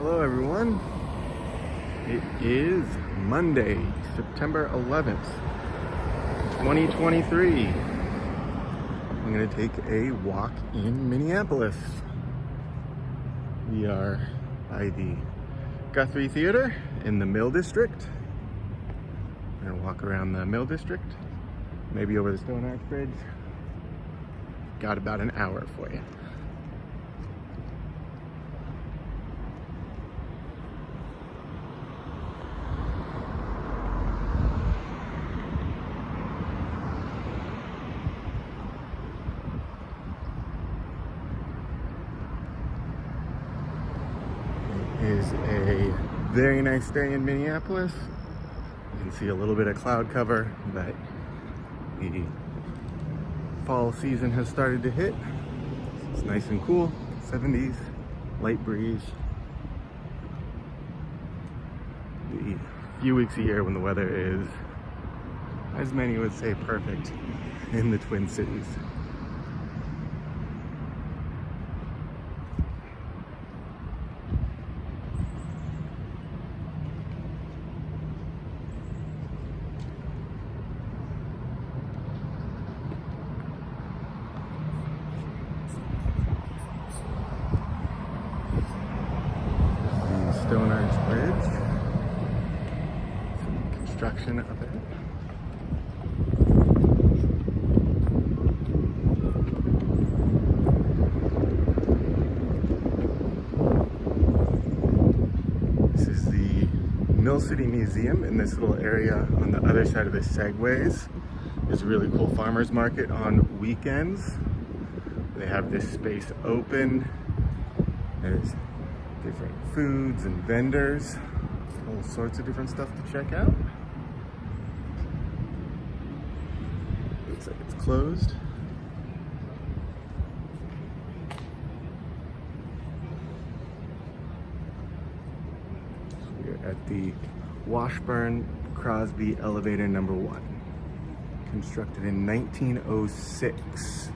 Hello everyone. It is Monday, September 11th, 2023. I'm going to take a walk in Minneapolis. We are by the Guthrie Theater in the Mill District. We're going to walk around the Mill District, maybe over the Stone Arch Bridge. Got about an hour for you. Is a very nice day in Minneapolis. You can see a little bit of cloud cover, but the fall season has started to hit. It's nice and cool, 70s, light breeze. The few weeks a year when the weather is, as many would say, perfect in the Twin Cities. Stone Arch Bridge, some construction of it. This is the Mill City Museum in this little area on the other side of the segways. There's a really cool farmers market on weekends. They have this space open. There's different foods and vendors, all sorts of different stuff to check out. Looks like it's closed. We're at the Washburn-Crosby Elevator number 1, constructed in 1906.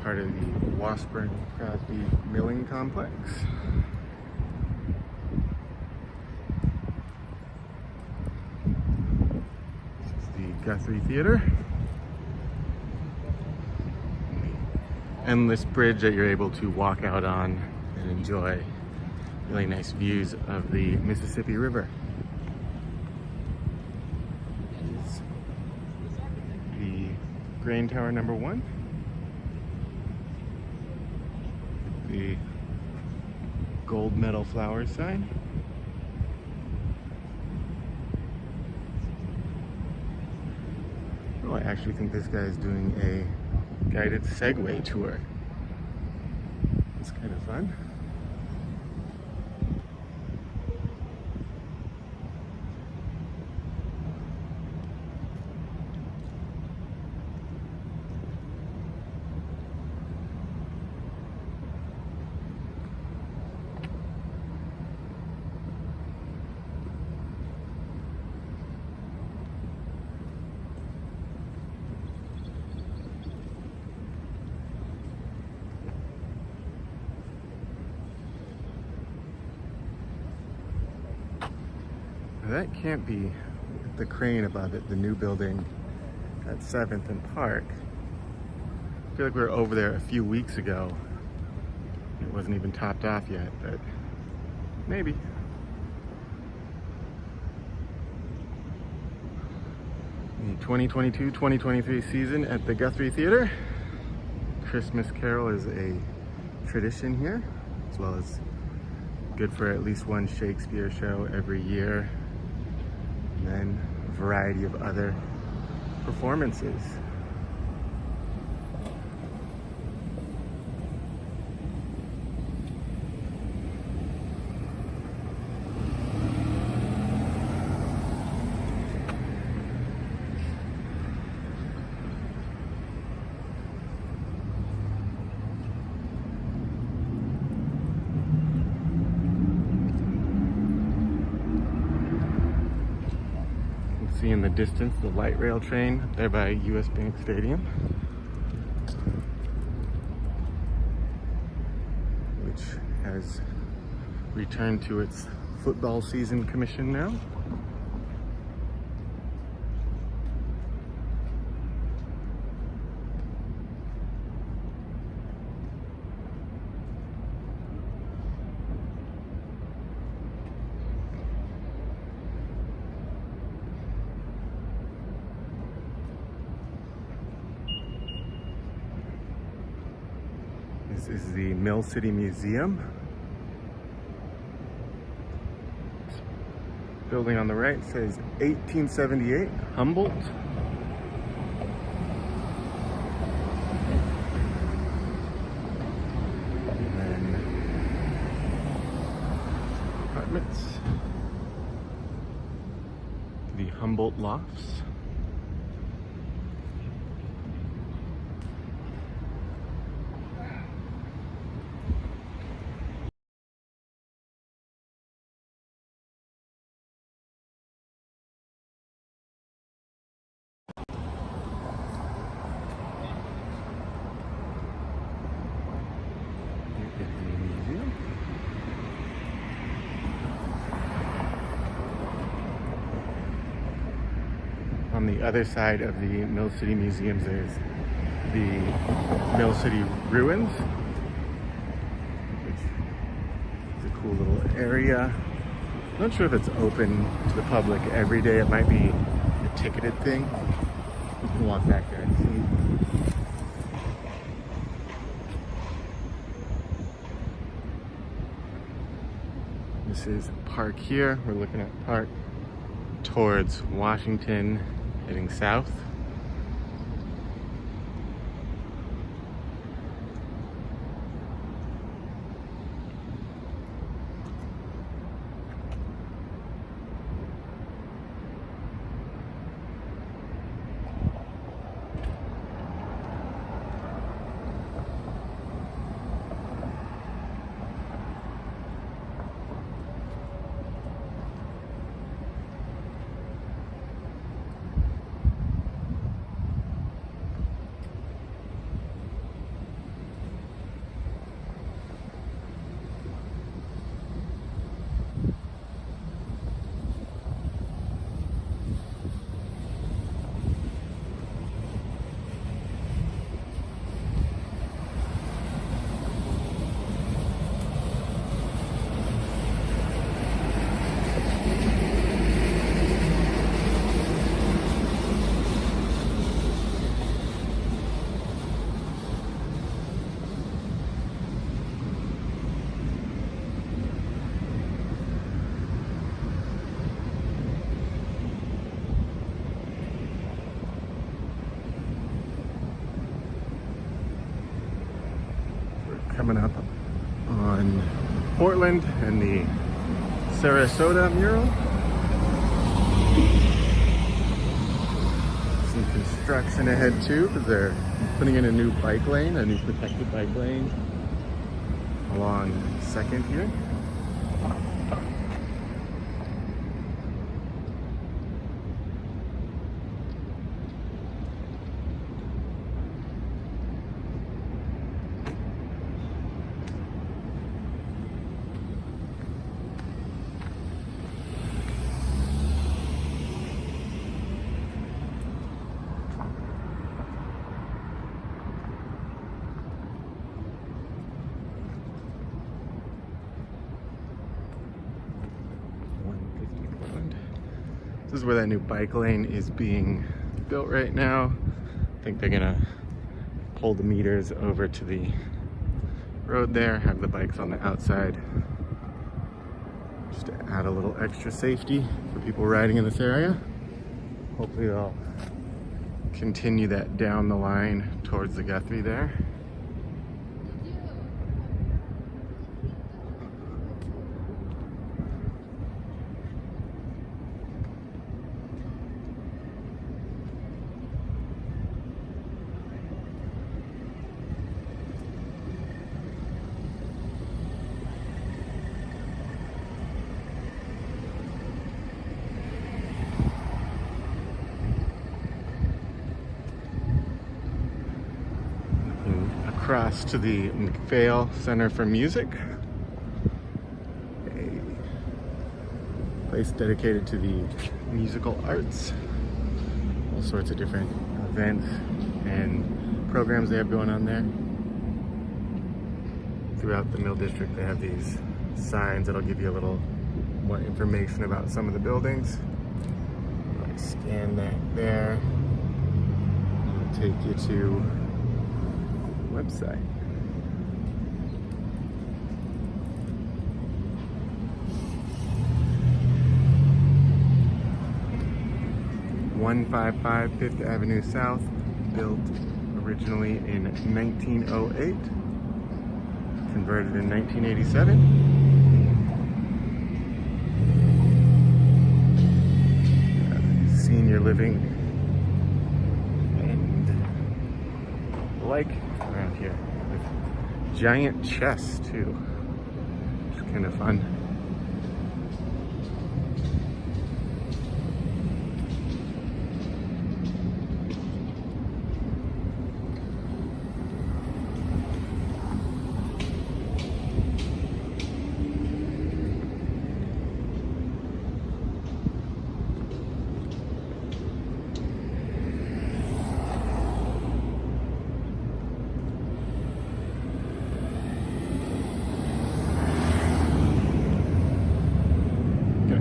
Part of the Washburn-Crosby Milling Complex. This is the Guthrie Theater. The endless bridge that you're able to walk out on and enjoy really nice views of the Mississippi River. This is the Grain Tower number 1. The gold medal flowers sign. Oh, I actually think this guy is doing a guided Segway tour. It's kind of fun. That can't be the crane above it, the new building at 7th and Park. I feel like we were over there a few weeks ago. It wasn't even topped off yet, but maybe. The 2022-2023 season at the Guthrie Theater. Christmas Carol is a tradition here, as well as good for at least one Shakespeare show every year. And then a variety of other performances. See in the distance the light rail train up there by US Bank Stadium. has returned to its football season commission now. This is the Mill City Museum. Building on the right says 1878 Humboldt. And then apartments. The Humboldt Lofts. On the other side of the Mill City Museums, there's the Mill City Ruins. It's a cool little area. I'm not sure if it's open to the public every day. It might be a ticketed thing. You can walk back there and see. This is Park here. We're looking at Park towards Washington, heading south. Coming up on Portland and the Sarasota mural. Some construction ahead too, because they're putting in a new bike lane, a new protected bike lane along 2nd here. This is where that new bike lane is being built right now. I think they're gonna pull the meters over to the road there, have the bikes on the outside, just to add a little extra safety for people riding in this area. Hopefully they'll continue that down the line towards the Guthrie there. Across to the McPhail Center for Music. place dedicated to the musical arts. All sorts of different events and programs they have going on there. Throughout the Mill District, they have these signs that'll give you a little more information about some of the buildings. I scan that there. It'll take you to the website. (155) Fifth Avenue South, built originally in 1908, converted in 1987. Senior living and like around here with giant chests too, which is kind of fun.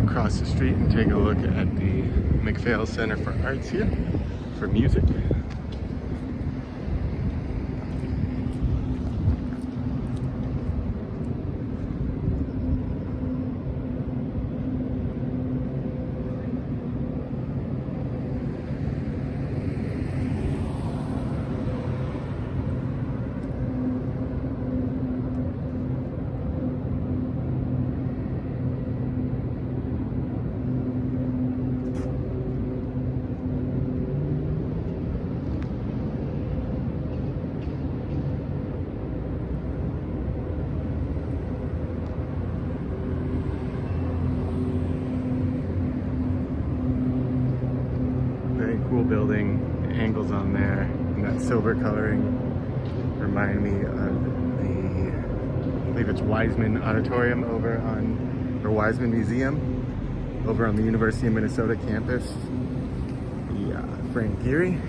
Across the street and take a look at the McPhail Center for Arts here for music. Cool building, the angles on there, and that silver coloring remind me of the, I believe it's Wiseman Auditorium over on, or Wiseman Museum over on the University of Minnesota campus, the Frank Gehry.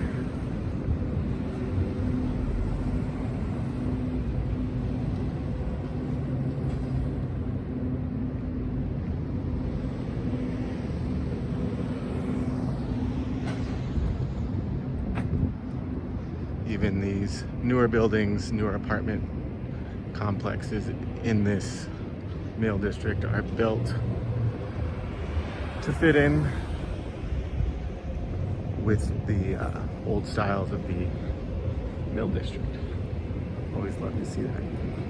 Even these newer buildings, newer apartment complexes in this Mill District are built to fit in with the old styles of the Mill District. Always love to see that.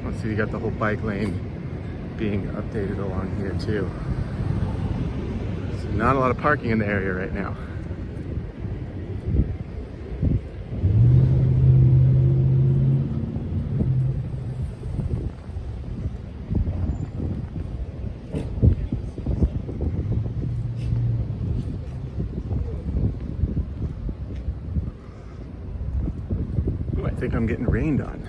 Also, you got the whole bike lane being updated along here too. So not a lot of parking in the area right now. I think I'm getting rained on.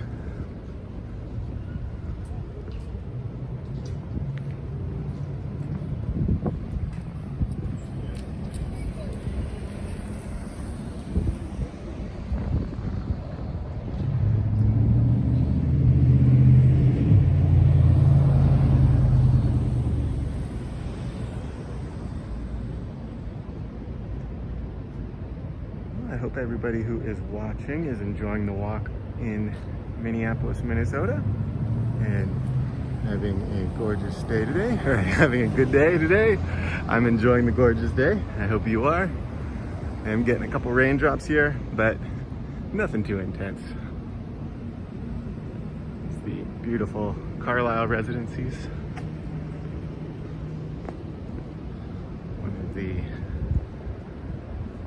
I hope everybody who is watching is enjoying the walk in Minneapolis, Minnesota, and having a gorgeous day today, or having a good day today. I'm enjoying the gorgeous day. I hope you are. I'm getting a couple raindrops here, but nothing too intense. It's the beautiful Carlisle Residencies. One of the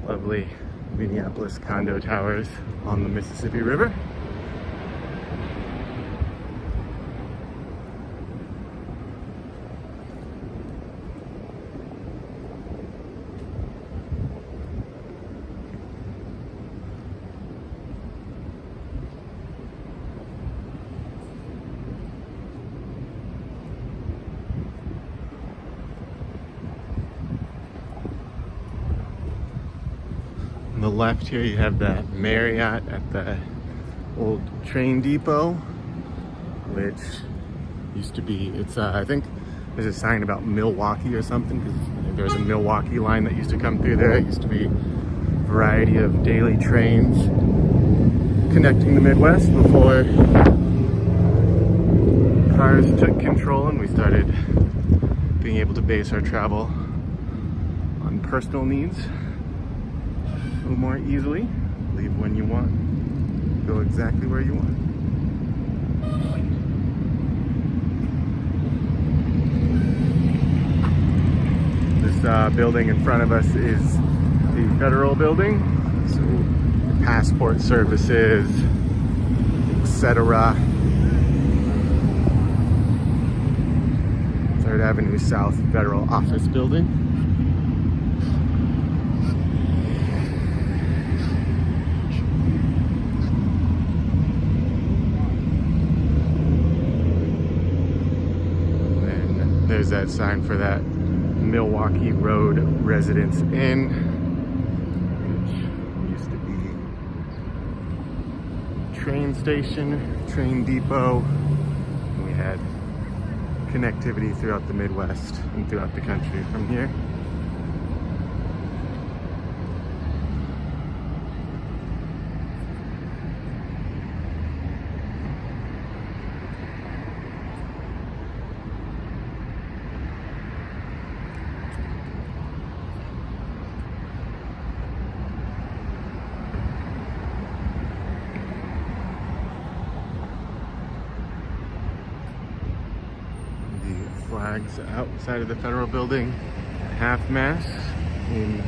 lovely Minneapolis condo towers on the Mississippi River. left here, you have the Marriott at the old train depot, which used to be, I think there's a sign about Milwaukee or something, because there's a Milwaukee line that used to come through there. It used to be a variety of daily trains connecting the Midwest before cars took control and we started being able to base our travel on personal needs a little more easily. Leave when you want, go exactly where you want. This building in front of us is the federal building, so passport services, etc. 3rd Avenue South Federal Office Building. And there's that sign for that Milwaukee Road Residence Inn, which used to be train station, train depot. And we had connectivity throughout the Midwest and throughout the country from here. Flags outside of the federal building, half-mast in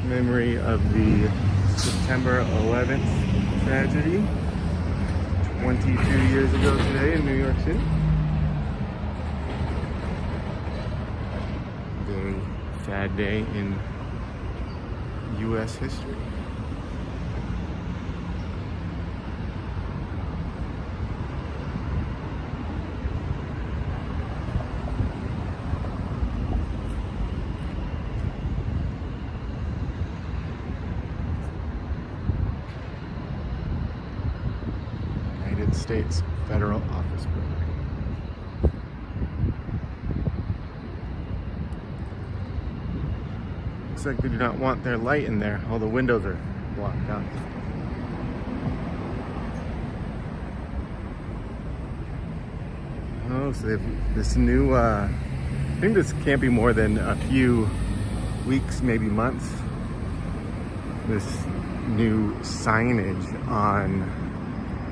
memory of the September 11th tragedy 22 years ago today in New York City. Very sad day in U.S. history. States Federal Office Building. Looks like they do not want their light in there. All the windows are blocked out. Oh, so they've this new, I think this can't be more than a few weeks, maybe months. This new signage on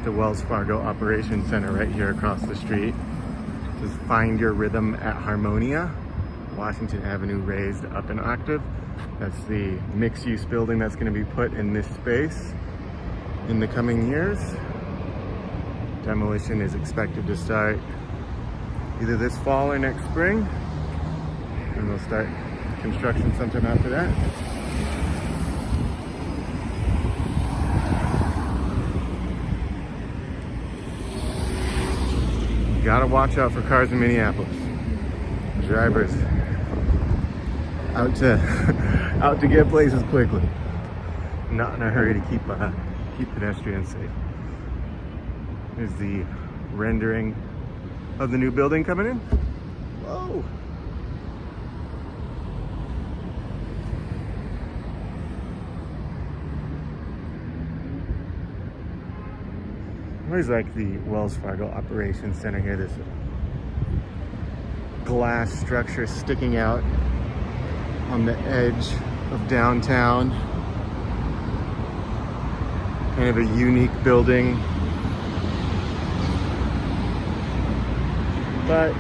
the Wells Fargo Operations Center right here across the street. It says "Find Your Rhythm at Harmonia, Washington Avenue raised up an octave." That's the mixed-use building that's going to be put in this space in the coming years. Demolition is expected to start either this fall or next spring, and they'll start construction sometime after that. Gotta watch out for cars in Minneapolis. Drivers out to get places quickly. Not in a hurry to keep pedestrians safe. Here's the rendering of the new building coming in. Whoa! Where's like the Wells Fargo Operations Center here? This glass structure sticking out on the edge of downtown. Kind of a unique building. But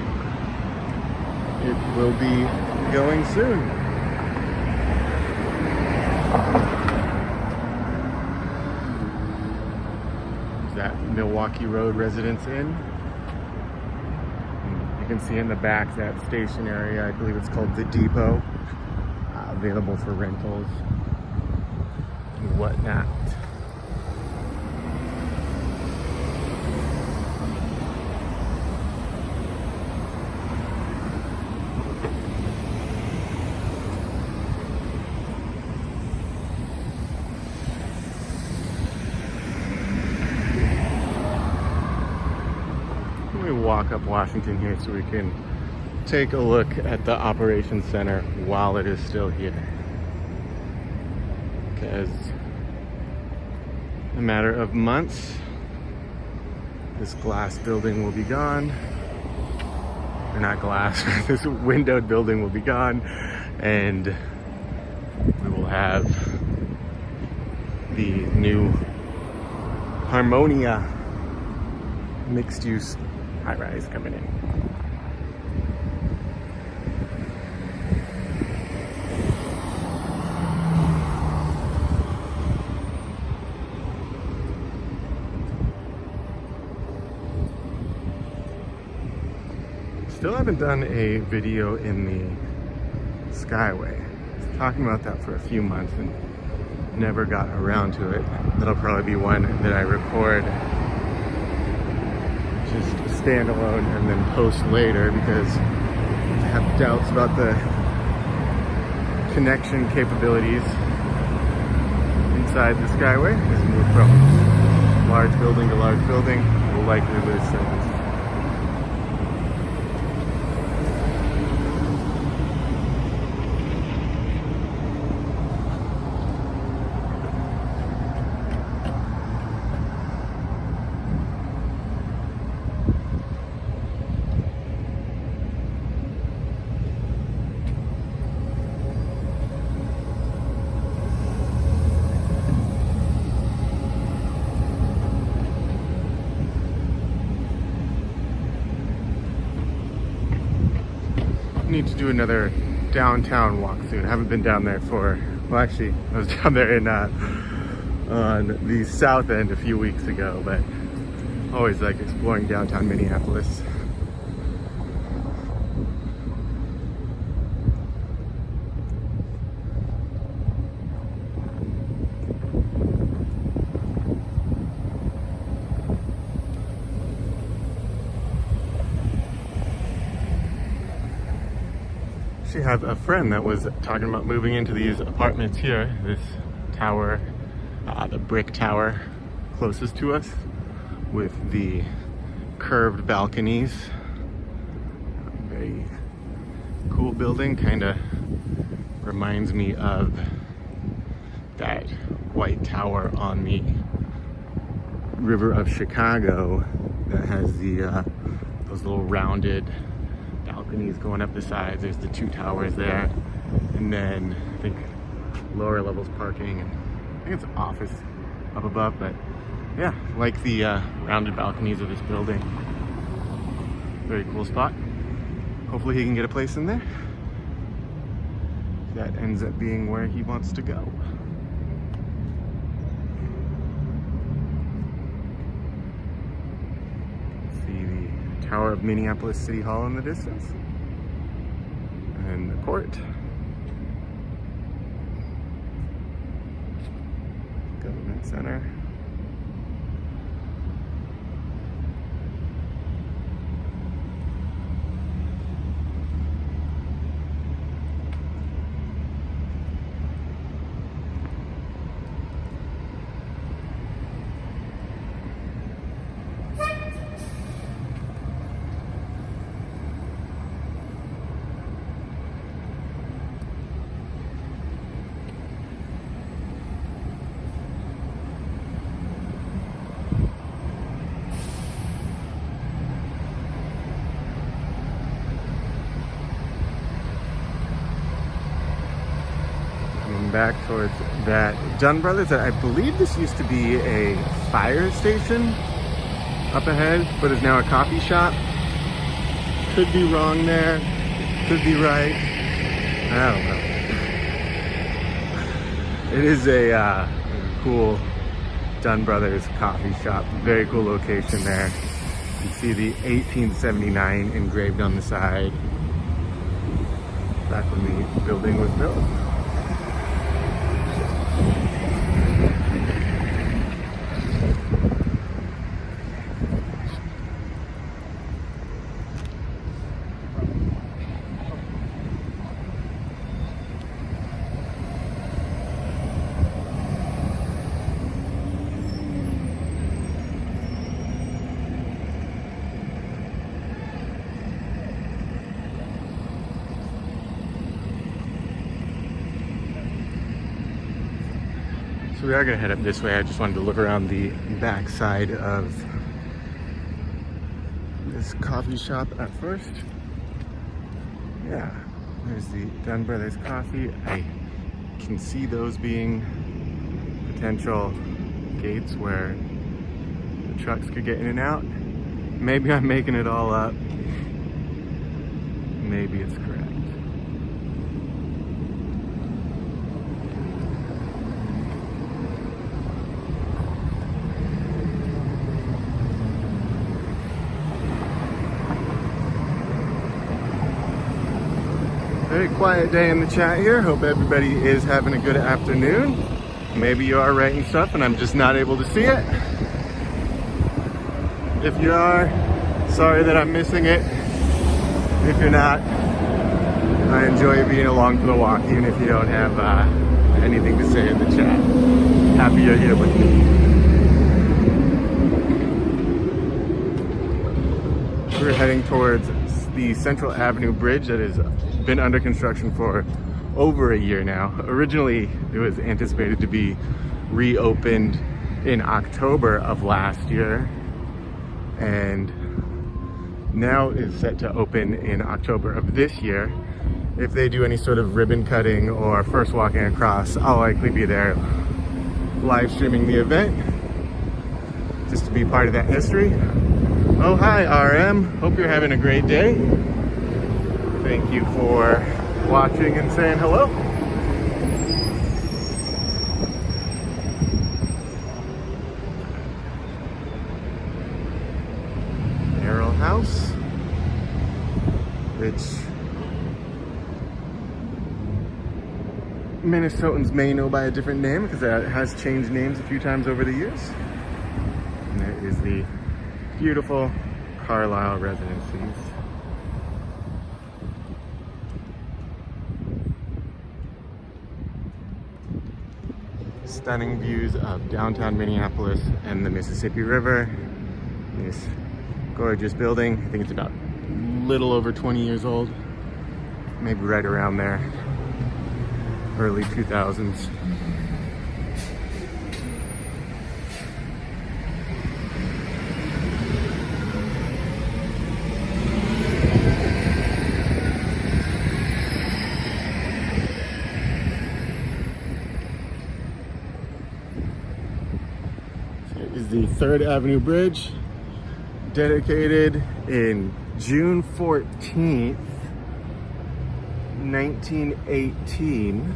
it will be going soon. That Milwaukee Road Residence Inn. And you can see in the back that station area, I believe it's called the Depot, available for rentals and whatnot. walk up Washington here so we can take a look at the operations center while it is still here. Because in a matter of months, this glass building will be gone. Or not glass, this windowed building will be gone, and we will have the new Harmonia mixed-use high-rise coming in. Still haven't done a video in the Skyway. I was talking about that for a few months and never got around to it. That'll probably be one that I record just standalone and then post later, because I have doubts about the connection capabilities inside the Skyway. As we move from large building to large building, we'll likely lose service. Need to do another downtown walk soon. I haven't been down there for, well, actually I was down there in on the south end a few weeks ago, but always like exploring downtown Minneapolis. She had a friend that was talking about moving into these apartments here, this tower, the brick tower closest to us with the curved balconies. Very cool building, kind of reminds me of that white tower on the river of Chicago that has the those little rounded balconies going up the sides. There's the two towers there, and then I think lower levels parking, and I think it's office up above. But yeah, like the rounded balconies of this building. Very cool spot. Hopefully he can get a place in there. That ends up being where he wants to go. Tower of Minneapolis City Hall in the distance, and the court, government center. Back towards that Dunn Brothers. I believe this used to be a fire station up ahead, but is now a coffee shop. Could be wrong there, could be right. I don't know. It is a cool Dunn Brothers coffee shop. Very cool location there. You can see the 1879 engraved on the side, back when the building was built. we are gonna head up this way. I just wanted to look around the back side of this coffee shop at first. Yeah, there's the Dunn Brothers Coffee. I can see those being potential gates where the trucks could get in and out. Maybe I'm making it all up. Maybe it's correct. Very quiet day in the chat here. Hope everybody is having a good afternoon. Maybe you are writing stuff and I'm just not able to see it. If you are, sorry that I'm missing it. If you're not, I enjoy being along for the walk, even if you don't have anything to say in the chat. Happy you're here with me. We're heading towards the Central Avenue Bridge that has been under construction for over a year now. Originally, it was anticipated to be reopened in October of last year, and now is set to open in October of this year. If they do any sort of ribbon cutting or first walking across, I'll likely be there live streaming the event just to be part of that history. Oh, hi RM, hope you're having a great day. Thank you for watching and saying hello. Arrow House, which Minnesotans may know by a different name because it has changed names a few times over the years. And there is the beautiful Carlisle Residencies. Stunning views of downtown Minneapolis and the Mississippi River. This gorgeous building. I think it's about a little over 20 years old. Maybe right around there. Early 2000s. Is the 3rd Avenue Bridge, dedicated in June 14th, 1918,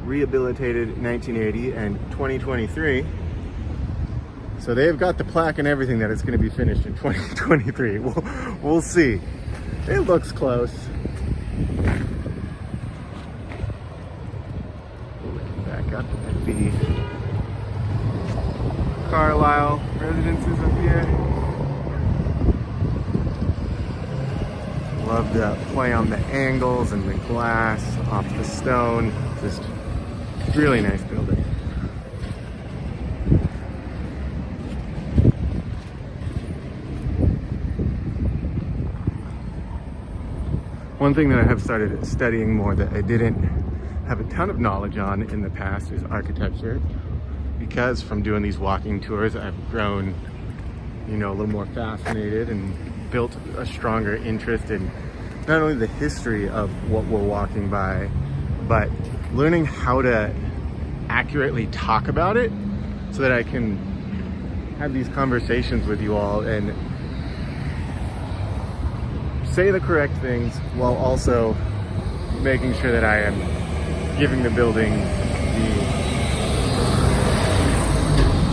rehabilitated in 1980 and 2023. So they've got the plaque and everything that it's going to be finished in 2023. We'll see. It looks close. Back up at the Carlisle Residences up here. Love the play on the angles and the glass off the stone. Just really nice building. One thing that I have started studying more that I didn't have a ton of knowledge on in the past is architecture. Because from doing these walking tours, I've grown, a little more fascinated and built a stronger interest in not only the history of what we're walking by, but learning how to accurately talk about it so that I can have these conversations with you all and say the correct things while also making sure that I am giving the building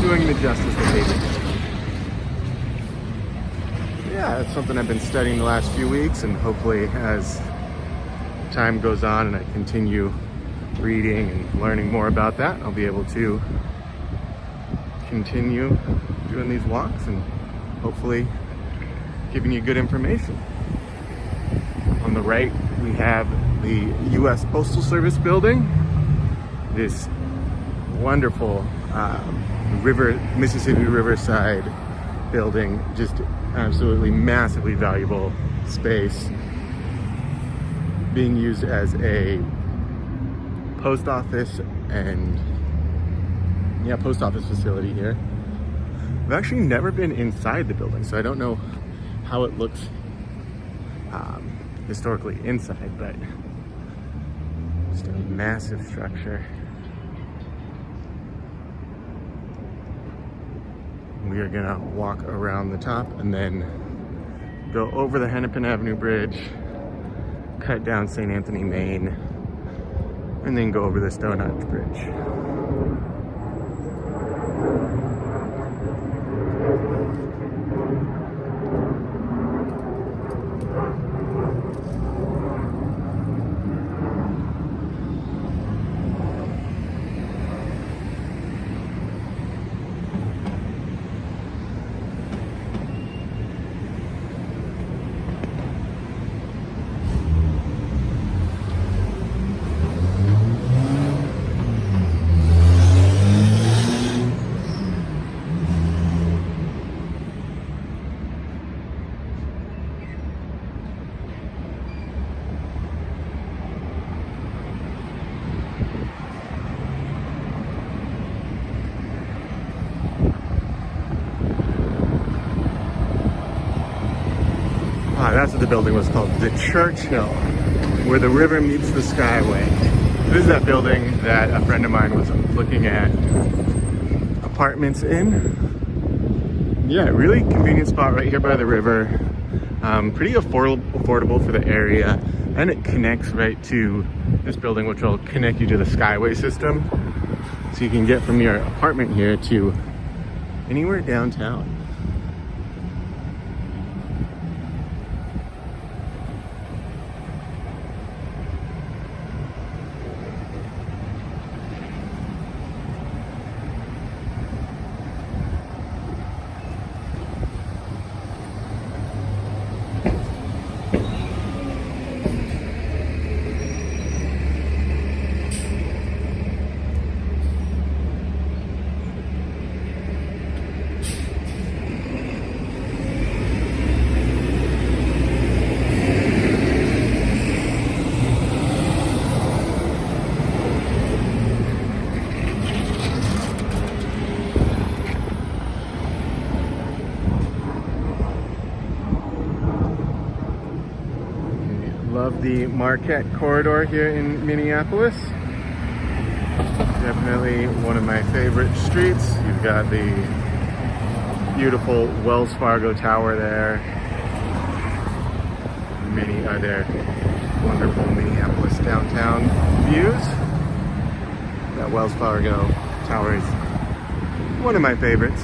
doing the justice that they deserve. Yeah, that's something I've been studying the last few weeks, and hopefully as time goes on and I continue reading and learning more about that, I'll be able to continue doing these walks and hopefully giving you good information. On the right, we have the U.S. Postal Service building, this wonderful Mississippi Riverside building, just absolutely massively valuable space, being used as a post office and yeah, post office facility here. I've actually never been inside the building, so I don't know how it looks historically inside, but just a massive structure. We are gonna walk around the top and then go over the Hennepin Avenue Bridge, cut down St. Anthony, Main, and then go over the Stonehenge Bridge. That's what the building was called, the Churchill, where the river meets the Skyway. This is that building that a friend of mine was looking at apartments in. Yeah, really convenient spot right here by the river. Pretty affordable for the area, and it connects right to this building, which will connect you to the Skyway system. So you can get from your apartment here to anywhere downtown. Love the Marquette corridor here in Minneapolis. Definitely one of my favorite streets. You've got the beautiful Wells Fargo Tower there. Many other wonderful Minneapolis downtown views. That Wells Fargo Tower is one of my favorites.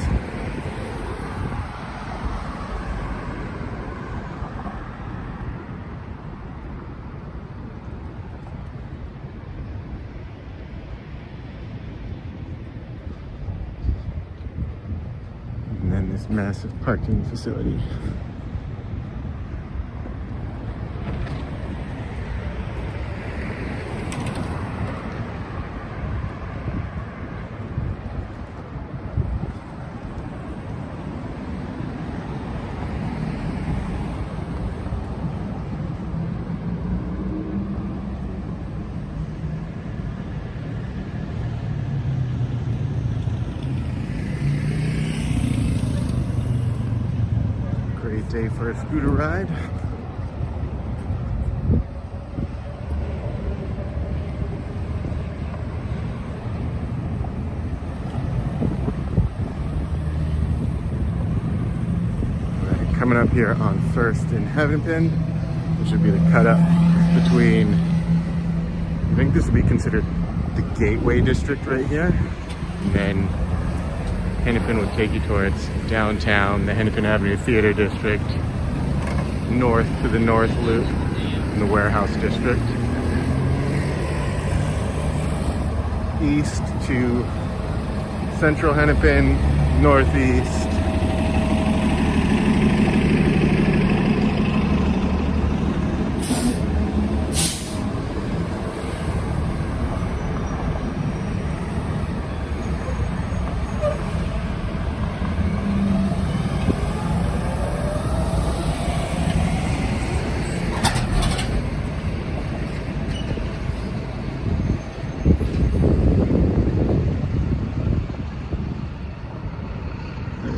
And then this massive parking facility. Day for a scooter ride. Right, coming up here on First in Hennepin, which would be the cut up between, I think this would be considered the Gateway District right here, and then Hennepin would take you towards downtown, the Hennepin Avenue Theater District, north to the North Loop, and the Warehouse District, east to Central Hennepin, northeast,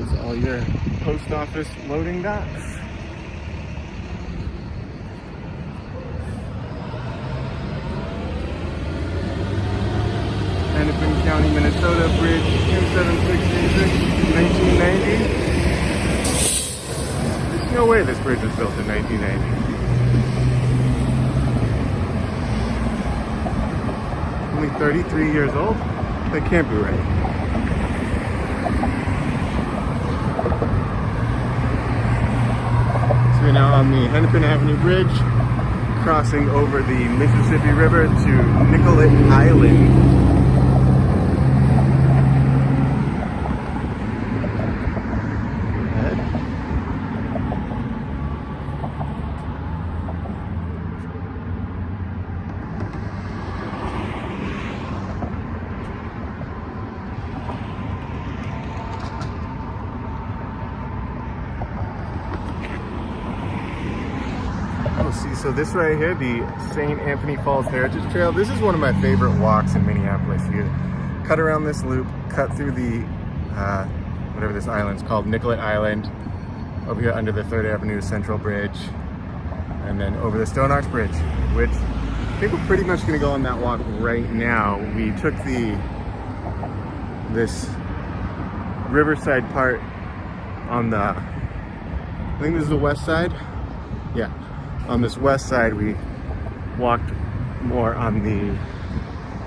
There's all your post office loading docks. Hennepin County, Minnesota, Bridge 27686, 1990. There's no way this bridge was built in 1990. Only 33 years old? That can't be right. So we're now on the Hennepin Avenue Bridge, crossing over the Mississippi River to Nicollet Island. See, so this right here, the St. Anthony Falls Heritage Trail, this is one of my favorite walks in Minneapolis. You cut around this loop, cut through the, whatever this island's called, Nicollet Island, over here under the 3rd Avenue Central Bridge, and then over the Stone Arch Bridge, which I think we're pretty much going to go on that walk right now. We took this Riverside part on the, I think this is the west side? Yeah. On this west side, we walked more on the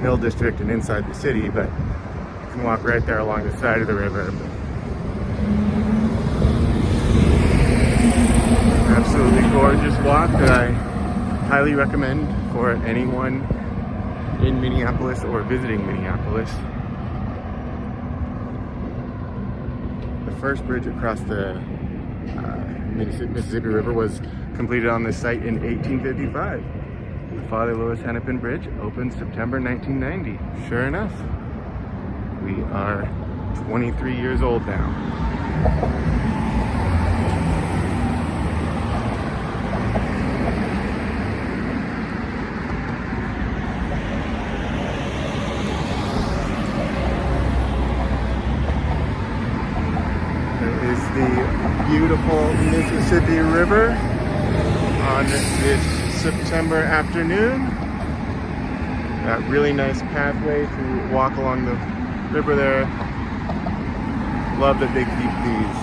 Mill District and inside the city, but you can walk right there along the side of the river. Absolutely gorgeous walk that I highly recommend for anyone in Minneapolis or visiting Minneapolis. The first bridge across the Mississippi River was completed on this site in 1855. The Father Louis Hennepin Bridge opened September 1990. Sure enough, we are 23 years old now. There is the beautiful Mississippi River on this September afternoon. That really nice pathway to walk along the river there. Love that they keep these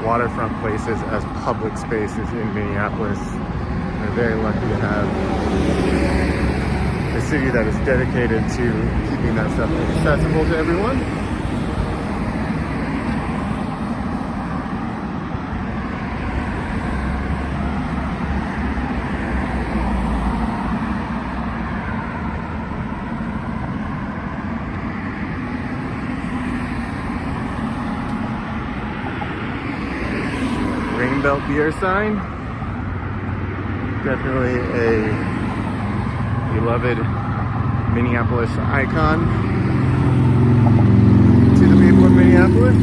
waterfront places as public spaces in Minneapolis. We're very lucky to have a city that is dedicated to keeping that stuff accessible to everyone. Rainbelt beer sign. Definitely a beloved Minneapolis icon to the people of Minneapolis.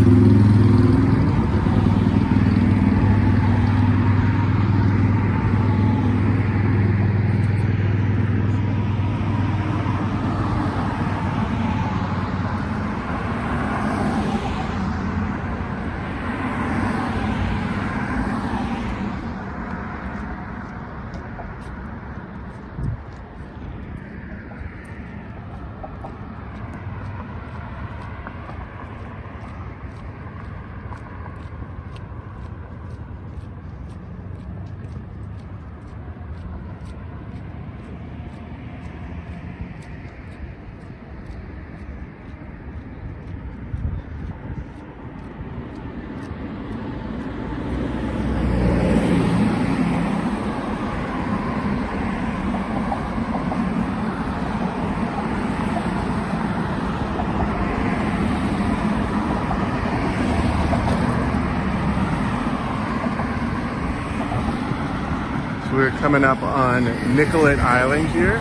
We're coming up on Nicollet Island here.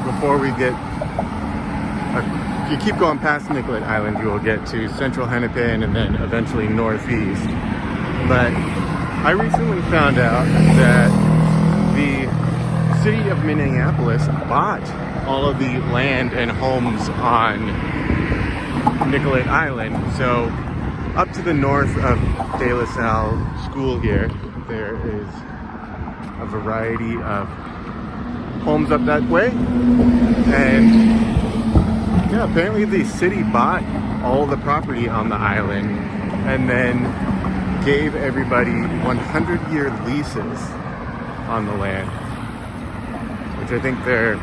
Before we get, if you keep going past Nicollet Island, you will get to Central Hennepin and then eventually northeast. But I recently found out that the city of Minneapolis bought all of the land and homes on Nicollet Island. So Up to the north of De La Salle School here, there is a variety of homes up that way. And yeah, apparently the city bought all the property on the island and then gave everybody 100-year leases on the land, which I think they're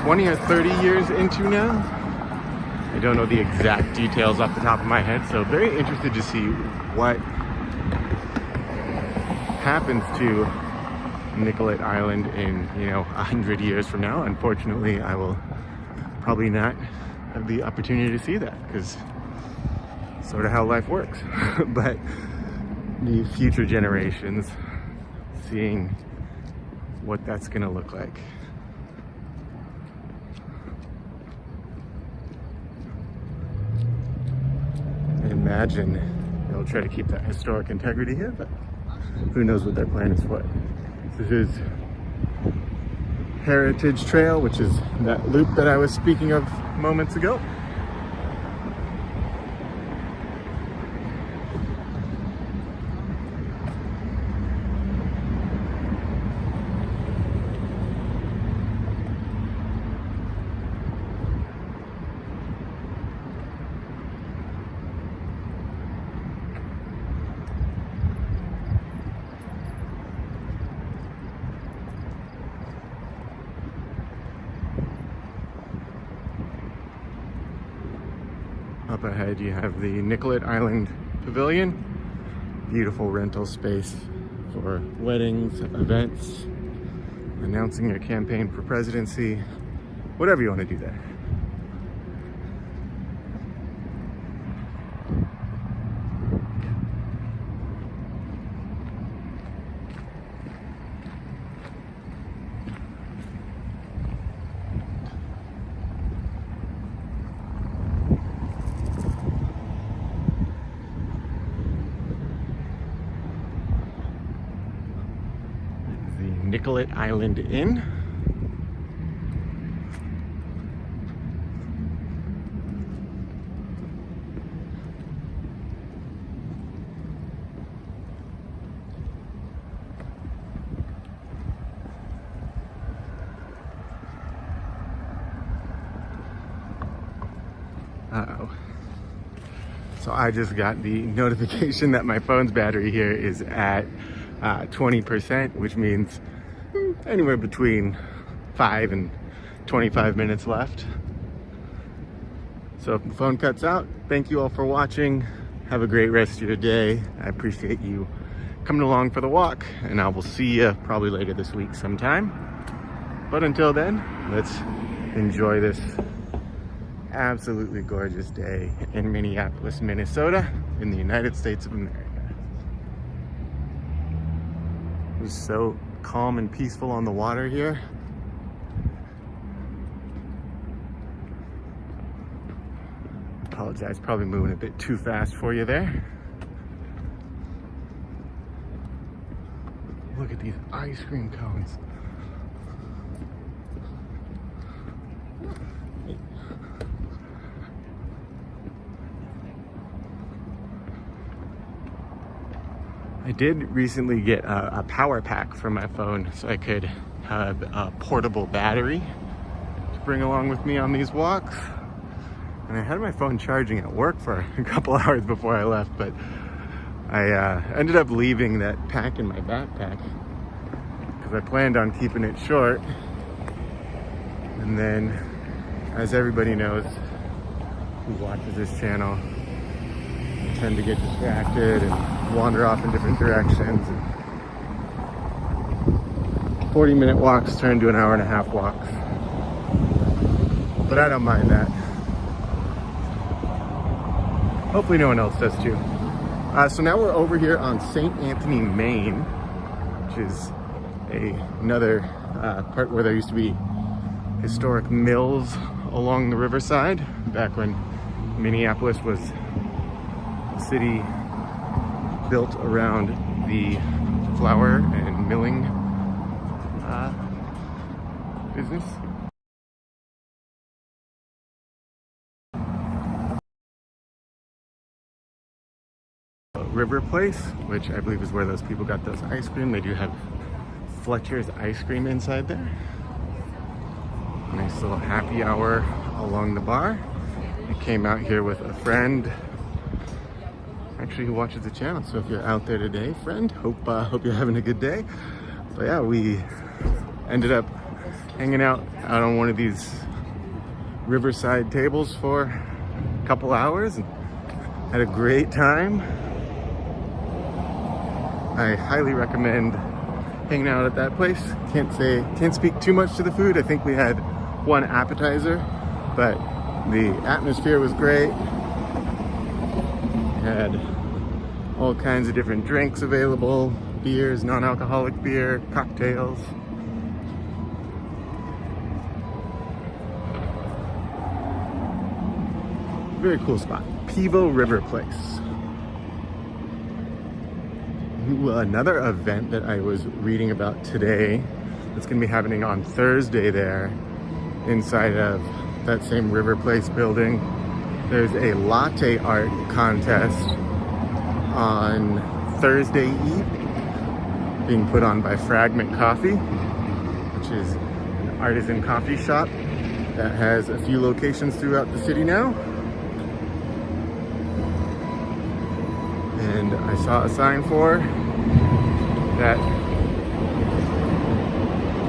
20 or 30 years into now. I don't know the exact details off the top of my head, so very interested to see what happens to Nicollet Island in, 100 years from now. Unfortunately, I will probably not have the opportunity to see that, because sort of how life works. But the future generations, seeing what that's gonna look like. I imagine they'll try to keep that historic integrity here, but who knows what their plan is for. This is Heritage Trail, which is that loop that I was speaking of moments ago. Up ahead you have the Nicollet Island Pavilion. Beautiful rental space for weddings, events, announcing your campaign for presidency, whatever you want to do there. Nicollet Island Inn. Uh-oh. So I just got the notification that my phone's battery here is at 20%, which means anywhere between 5 and 25 minutes left. So if the phone cuts out, thank you all for watching. Have a great rest of your day. I appreciate you coming along for the walk, and I will see you probably later this week sometime. But until then, let's enjoy this absolutely gorgeous day in Minneapolis, Minnesota, in the United States of America. It was so calm and peaceful on the water here. Apologize, probably moving a bit too fast for you there. Look at these ice cream cones. I did recently get a power pack for my phone so I could have a portable battery to bring along with me on these walks. And I had my phone charging at work for a couple hours before I left, but I ended up leaving that pack in my backpack because I planned on keeping it short. And then, as everybody knows who watches this channel, I tend to get distracted and wander off in different directions. 40-minute walks turn to an hour-and-a-half walks. But I don't mind that. Hopefully no one else does too. So now we're over here on St. Anthony, Maine, which is another part where there used to be historic mills along the riverside back when Minneapolis was a city built around the flour and milling business. River Place, which I believe is where those people got those ice cream. They do have Fletcher's ice cream inside there. Nice little happy hour along the bar. I came out here with a friend, actually, who watches the channel. So if you're out there today, friend, hope you're having a good day. But yeah, we ended up hanging out on one of these riverside tables for a couple hours and had a great time. I highly recommend hanging out at that place. Can't speak too much to the food. I think we had one appetizer, but the atmosphere was great. Had all kinds of different drinks available, beers, non-alcoholic beer, cocktails. Very cool spot. Pivo River Place. Another event that I was reading about today that's going to be happening on Thursday there inside of that same River Place building. There's a latte art contest on Thursday evening being put on by Fragment Coffee, which is an artisan coffee shop that has a few locations throughout the city now. And I saw a sign for that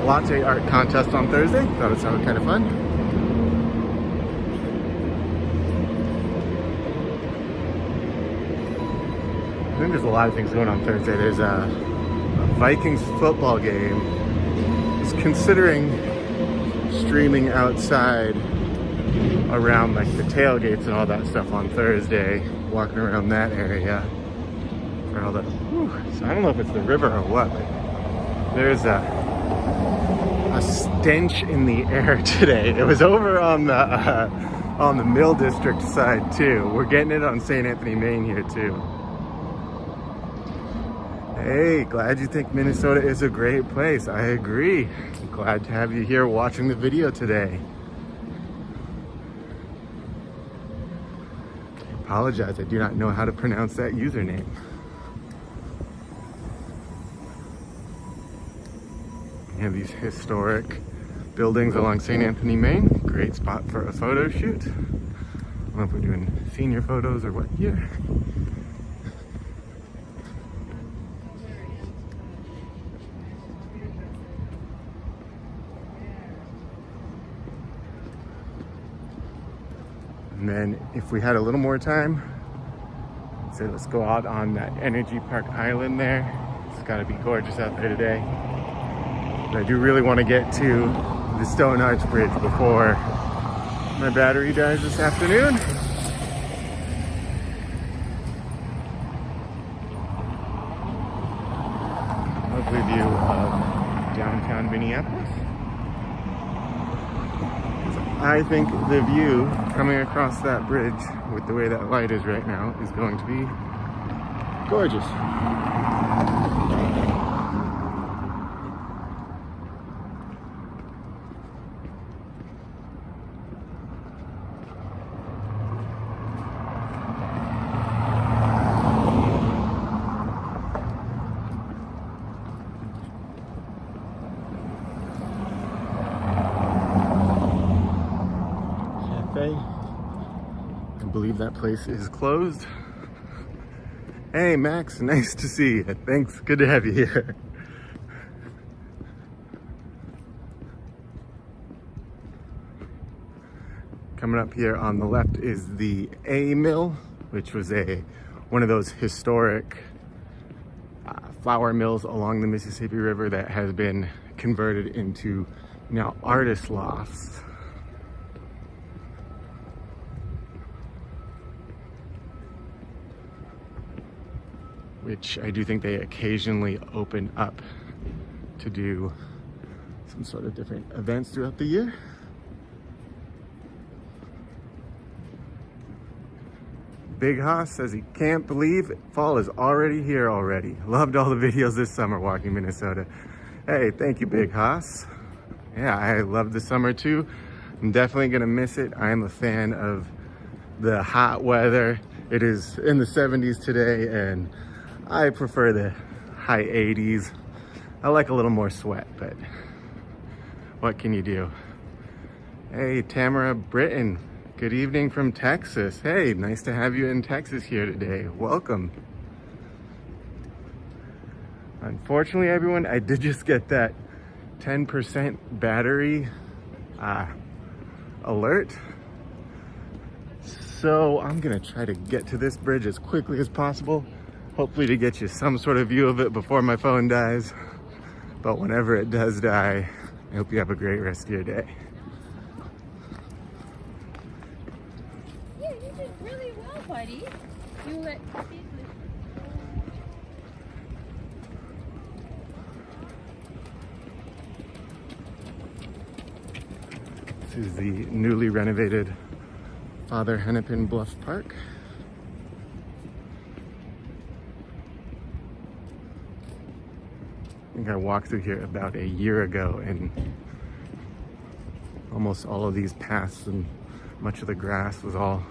latte art contest on Thursday. Thought it sounded kind of fun. I think there's a lot of things going on Thursday. There's a Vikings football game. I was considering streaming outside around like the tailgates and all that stuff on Thursday, walking around that area. For all the, so I don't know if it's the river or what, but there's a stench in the air today. It was over on the Mill District side too. We're getting it on St. Anthony, Maine here too. Hey, glad you think Minnesota is a great place. I agree. I'm glad to have you here watching the video today. I apologize, I do not know how to pronounce that username. We have these historic buildings along St. Anthony, Maine. Great spot for a photo shoot. I don't know if we're doing senior photos or what here. And then if we had a little more time, I'd say let's go out on that Energy Park Island there. It's gotta be gorgeous out there today. But I do really want to get to the Stone Arch Bridge before my battery dies this afternoon. Lovely view of downtown Minneapolis. I think the view coming across that bridge with the way that light is right now is going to be gorgeous. I believe that place is closed. Hey Max, nice to see you. Thanks, good to have you here. Coming up here on the left is the A Mill, which was one of those historic flour mills along the Mississippi River that has been converted into now artist lofts. Which I do think they occasionally open up to do some sort of different events throughout the year. Big Haas says he can't believe fall is already here already. Loved all the videos this summer walking Minnesota. Hey, thank you, Big Haas. Yeah, I love the summer too. I'm definitely gonna miss it. I am a fan of the hot weather. It is in the 70s today, and I prefer the high 80s. I like a little more sweat, but what can you do? Hey, Tamara Britton, good evening from Texas. Hey, nice to have you in Texas here today. Welcome. Unfortunately, everyone, I did just get that 10% battery alert. So I'm gonna try to get to this bridge as quickly as possible, hopefully to get you some sort of view of it before my phone dies. But whenever it does die, I hope you have a great rest of your day. Yeah, you did really well, buddy. You let This is the newly renovated Father Hennepin Bluff Park. I think I walked through here about a year ago, and almost all of these paths and much of the grass was all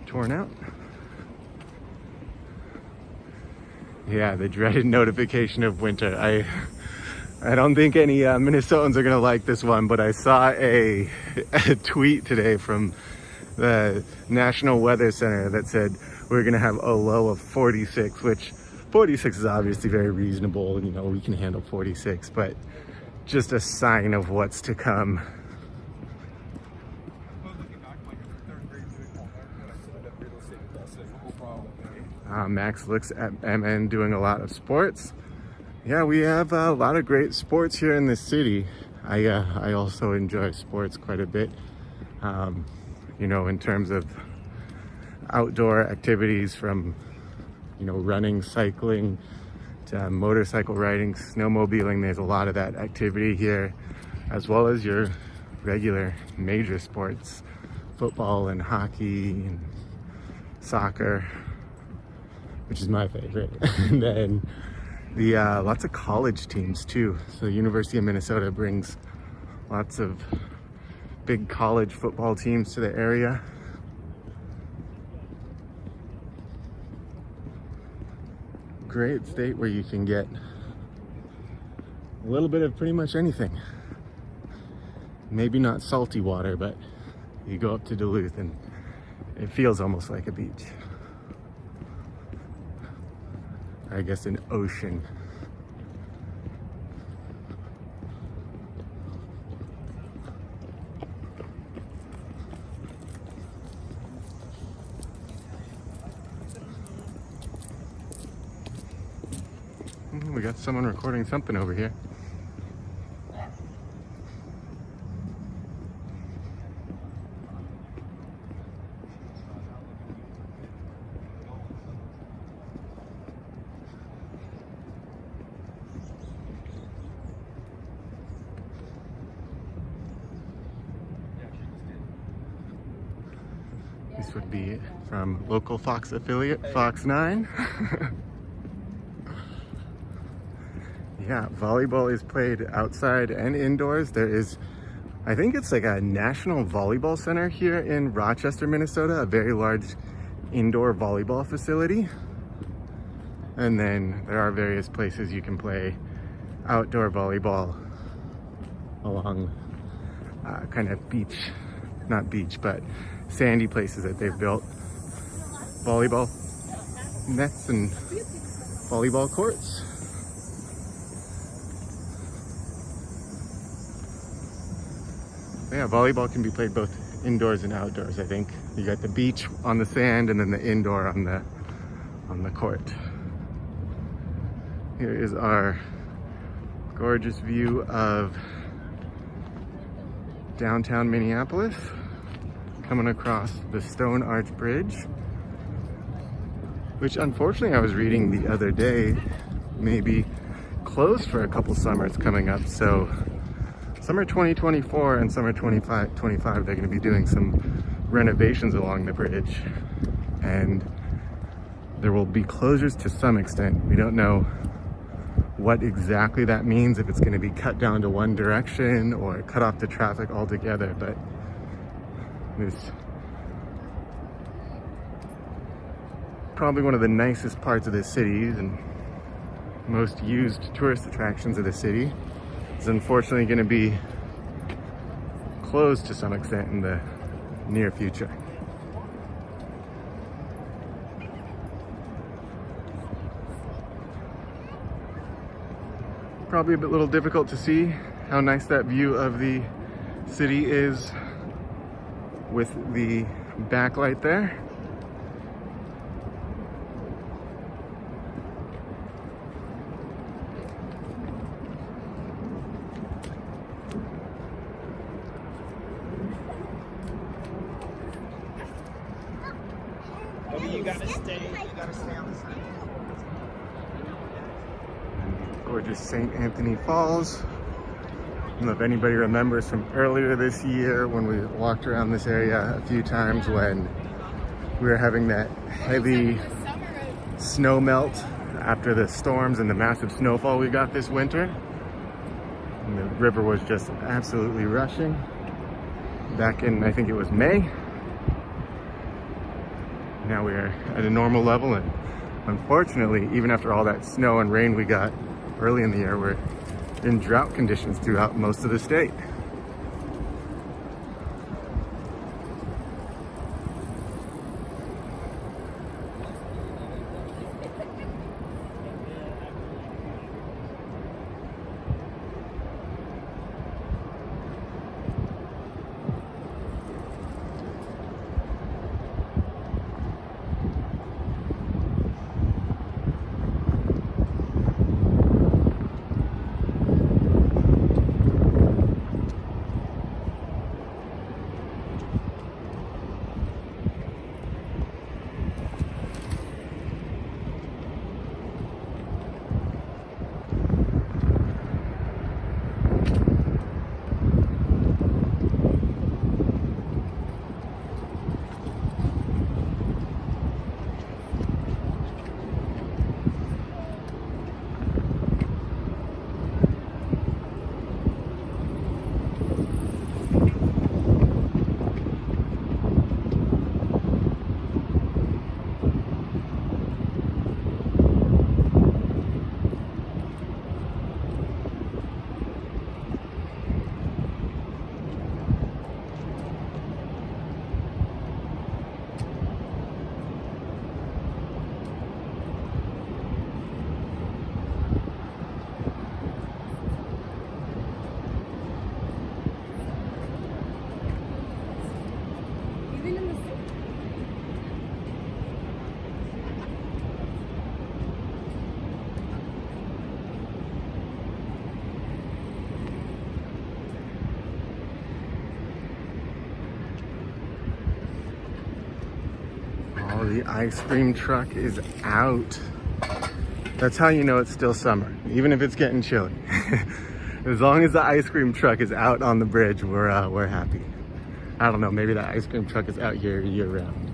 torn out. Yeah, the dreaded notification of winter. I don't think any Minnesotans are gonna like this one, but I saw a tweet today from the National Weather Center that said we're gonna have a low of 46, which 46 is obviously very reasonable, and you know, we can handle 46, but just a sign of what's to come. Max looks at MN doing a lot of sports. Yeah, we have a lot of great sports here in the city. I also enjoy sports quite a bit. You know, in terms of outdoor activities, from, you know, running, cycling, to motorcycle riding, snowmobiling. There's a lot of that activity here, as well as your regular major sports, football and hockey and soccer, which is my favorite. And then the lots of college teams too. So the University of Minnesota brings lots of big college football teams to the area. Great state where you can get a little bit of pretty much anything. Maybe not salty water, but you go up to Duluth and it feels almost like a beach. I guess an ocean. We got someone recording something over here. This would be from local Fox affiliate, Fox 9. Yeah, volleyball is played outside and indoors. There is, I think it's like a national volleyball center here in Rochester, Minnesota, a very large indoor volleyball facility. And then there are various places you can play outdoor volleyball along kind of beach, not beach, but sandy places that they've built. Volleyball nets and volleyball courts. Yeah, volleyball can be played both indoors and outdoors, I think. You got the beach on the sand and then the indoor on the court. Here is our gorgeous view of downtown Minneapolis, coming across the Stone Arch Bridge, which unfortunately I was reading the other day may be closed for a couple summers coming up. So summer 2024 and summer 2025, they're going to be doing some renovations along the bridge, and there will be closures to some extent. We don't know what exactly that means, if it's going to be cut down to one direction or cut off the traffic altogether, but this probably one of the nicest parts of this city and most used tourist attractions of the city, is unfortunately going to be closed to some extent in the near future. Probably a little difficult to see how nice that view of the city is with the backlight there. You gotta stay on the side. Gorgeous St. Anthony Falls. I don't know if anybody remembers from earlier this year when we walked around this area a few times when we were having that heavy snow melt after the storms and the massive snowfall we got this winter. And the river was just absolutely rushing back in, I think it was May. Now we're at a normal level, and unfortunately, even after all that snow and rain we got early in the year, we're in drought conditions throughout most of the state. Oh, the ice cream truck is out. That's how you know it's still summer, even if it's getting chilly. As long as the ice cream truck is out on the bridge, we're happy. I don't know, maybe the ice cream truck is out here year round.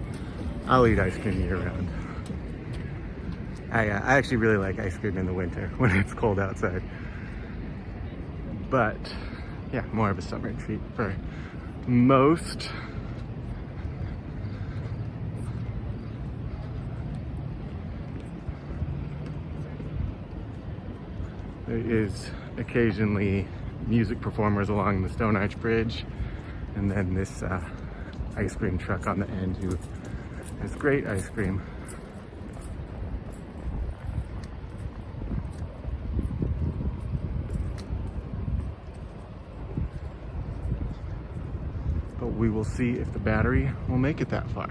I'll eat ice cream year round. I actually really like ice cream in the winter when it's cold outside. But yeah, more of a summer treat for most. There is occasionally music performers along the Stone Arch Bridge, and then this ice cream truck on the end who has great ice cream. But we will see if the battery will make it that far.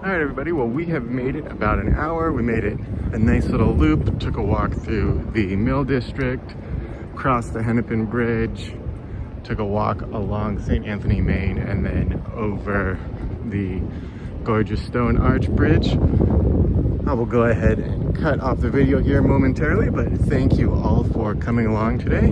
All right, everybody, well, we have made it about an hour. We made it a nice little loop, took a walk through the Mill District, crossed the Hennepin Bridge, took a walk along St. Anthony, Maine, and then over the gorgeous Stone Arch Bridge. I will go ahead and cut off the video here momentarily, but thank you all for coming along today.